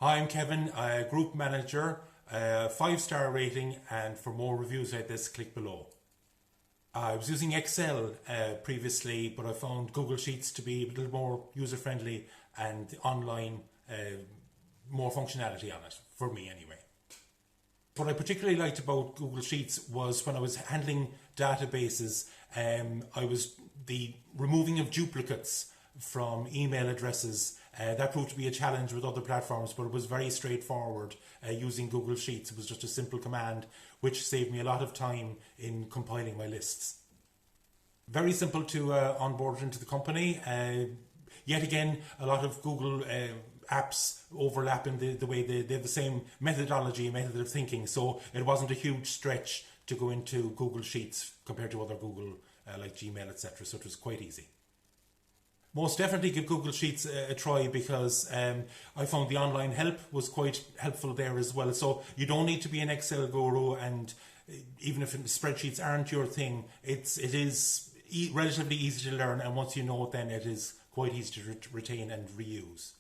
Hi, I'm Kevin, Group Manager, 5-star rating, and for more reviews like this, click below. I was using Excel previously, but I found Google Sheets to be a little more user-friendly and online, more functionality on it, for me anyway. What I particularly liked about Google Sheets was when I was handling databases, I was the removing of duplicates from email addresses. That proved to be a challenge with other platforms, but it was very straightforward using Google Sheets. It was just a simple command which saved me a lot of time in compiling my lists. Very simple to onboard into the company. Yet again, a lot of Google apps overlap in the way they have the same methodology, method of thinking, so it wasn't a huge stretch to go into Google Sheets compared to other Google like Gmail, etc. So it was quite easy. Most definitely give Google Sheets a try, because I found the online help was quite helpful there as well. So you don't need to be an Excel guru, and even if spreadsheets aren't your thing, it is relatively easy to learn, and once you know it, then it is quite easy to retain and reuse.